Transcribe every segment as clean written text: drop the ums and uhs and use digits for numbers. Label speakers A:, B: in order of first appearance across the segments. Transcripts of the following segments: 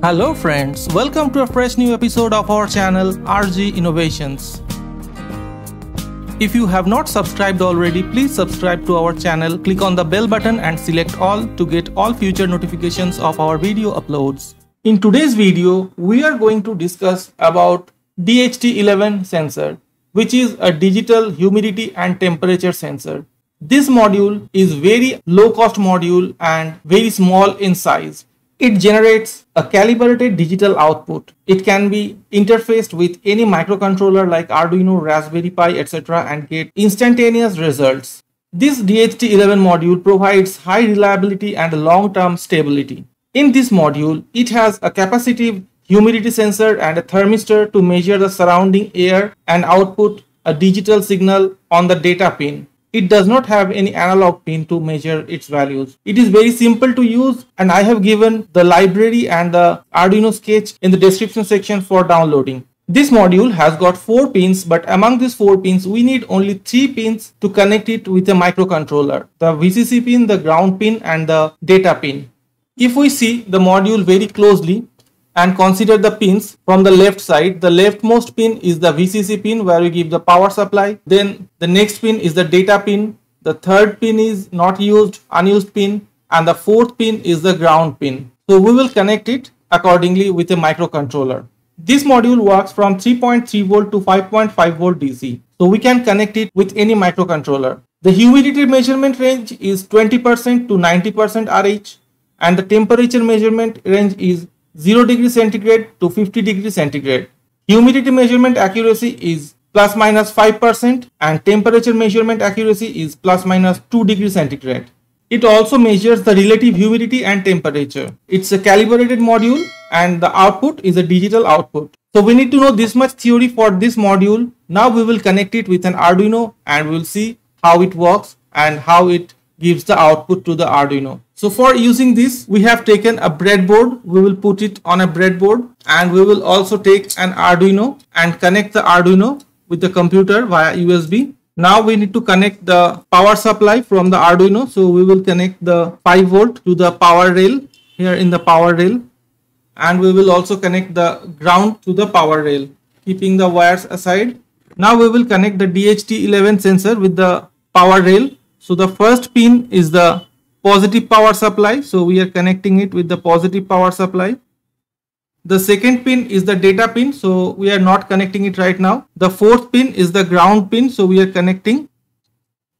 A: Hello friends, welcome to a fresh new episode of our channel RG Innovations. If you have not subscribed already, please subscribe to our channel, click on the bell button and select all to get all future notifications of our video uploads. In today's video, we are going to discuss about DHT11 Sensor, which is a digital humidity and temperature sensor. This module is very low cost module and very small in size. It generates a calibrated digital output. It can be interfaced with any microcontroller like Arduino, Raspberry Pi, etc. and get instantaneous results. This DHT11 module provides high reliability and long-term stability. In this module, it has a capacitive humidity sensor and a thermistor to measure the surrounding air and output a digital signal on the data pin. It does not have any analog pin to measure its values. It is very simple to use and I have given the library and the Arduino sketch in the description section for downloading. This module has got 4 pins, but among these 4 pins we need only 3 pins to connect it with a microcontroller. The VCC pin, the ground pin and the data pin. If we see the module very closely and consider the pins from the left side, the leftmost pin is the VCC pin where we give the power supply. Then the next pin is the data pin. The third pin is not used, unused pin, and the fourth pin is the ground pin. So we will connect it accordingly with a microcontroller. This module works from 3.3 volt to 5.5 volt DC. So we can connect it with any microcontroller. The humidity measurement range is 20% to 90% RH and the temperature measurement range is 0 degree centigrade to 50 degree centigrade. Humidity measurement accuracy is plus minus 5% and temperature measurement accuracy is plus minus 2 degree centigrade. It also measures the relative humidity and temperature. It's a calibrated module and the output is a digital output. So we need to know this much theory for this module. Now we will connect it with an Arduino and we'll see how it works and how it gives the output to the Arduino. So for using this, we have taken a breadboard. We will put it on a breadboard and we will also take an Arduino and connect the Arduino with the computer via USB. Now we need to connect the power supply from the Arduino. So we will connect the 5 volt to the power rail here in the power rail. And we will also connect the ground to the power rail, keeping the wires aside. Now we will connect the DHT11 sensor with the power rail. So the first pin is the positive power supply. So we are connecting it with the positive power supply. The second pin is the data pin. So we are not connecting it right now. The fourth pin is the ground pin. So we are connecting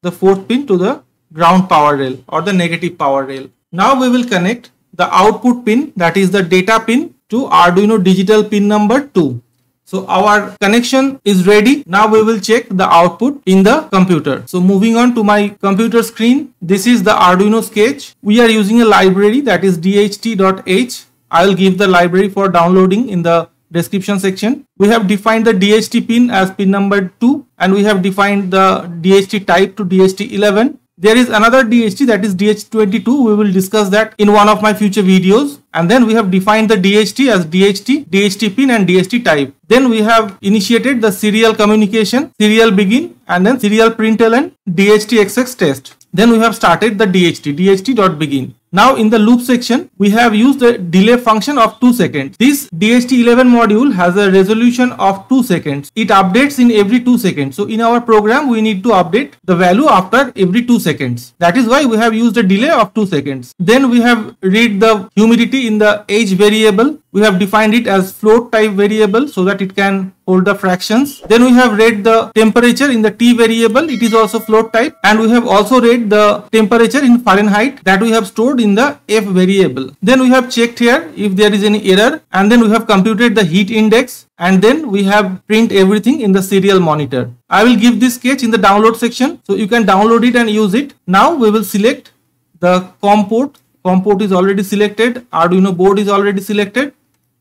A: the fourth pin to the ground power rail or the negative power rail. Now we will connect the output pin, that is the data pin, to Arduino digital pin number 2. So our connection is ready. Now we will check the output in the computer. So moving on to my computer screen, this is the Arduino sketch. We are using a library that is DHT.h. I will give the library for downloading in the description section. We have defined the DHT pin as pin number 2 and we have defined the DHT type to DHT11. There is another DHT, that is DHT22. We will discuss that in one of my future videos. And then we have defined the DHT as DHT, DHT pin and DHT type. Then we have initiated the serial communication, serial begin and then serial println, DHT_XX test. Then we have started the DHT.begin. Now in the loop section, we have used the delay function of 2 seconds. This DHT11 module has a resolution of 2 seconds. It updates in every 2 seconds. So in our program, we need to update the value after every 2 seconds. That is why we have used a delay of 2 seconds. Then we have read the humidity in the h variable. We have defined it as float type variable so that it can hold the fractions. Then we have read the temperature in the t variable. It is also float type. And we have also read the temperature in Fahrenheit that we have stored in the f variable. Then we have checked here if there is any error and then we have computed the heat index and then we have print everything in the serial monitor. I will give this sketch in the download section so you can download it and use it. Now we will select the COM port. COM port is already selected. Arduino board is already selected.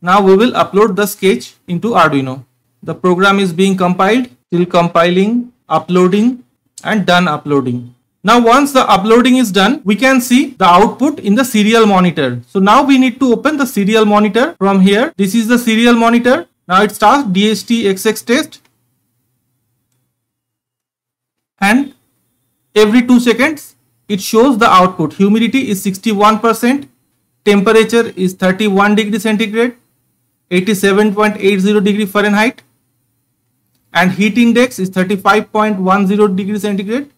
A: Now we will upload the sketch into Arduino. The program is being compiled, still compiling, uploading and done uploading. Now once the uploading is done, we can see the output in the serial monitor. So now we need to open the serial monitor from here. This is the serial monitor. Now it starts DHT_XX test. And every 2 seconds it shows the output. Humidity is 61%, temperature is 31 degree centigrade, 87.80 degree Fahrenheit, and heat index is 35.10 degree centigrade,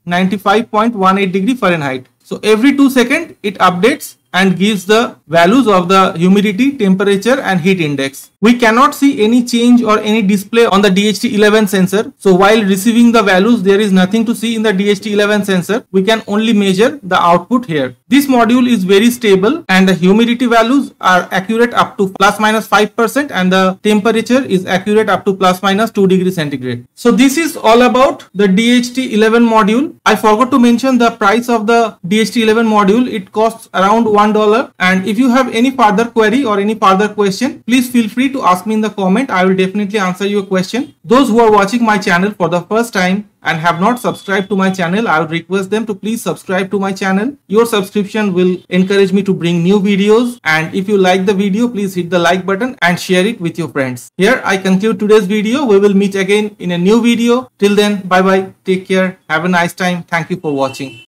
A: 95.18 degree Fahrenheit. So every 2 seconds it updates and gives the values of the humidity, temperature and heat index. We cannot see any change or any display on the DHT11 sensor. So while receiving the values, there is nothing to see in the DHT11 sensor. We can only measure the output here. This module is very stable and the humidity values are accurate up to ±5% and the temperature is accurate up to ±2 degrees centigrade. So this is all about the DHT11 module. I forgot to mention the price of the DHT11 module. It costs around $1, and if you have any further query or any further question, please feel free to ask me in the comment. I will definitely answer your question. Those who are watching my channel for the first time and have not subscribed to my channel, I would request them to please subscribe to my channel. Your subscription will encourage me to bring new videos, and if you like the video, please hit the like button and share it with your friends. Here I conclude today's video. We will meet again in a new video. Till then, bye bye, take care, have a nice time. Thank you for watching.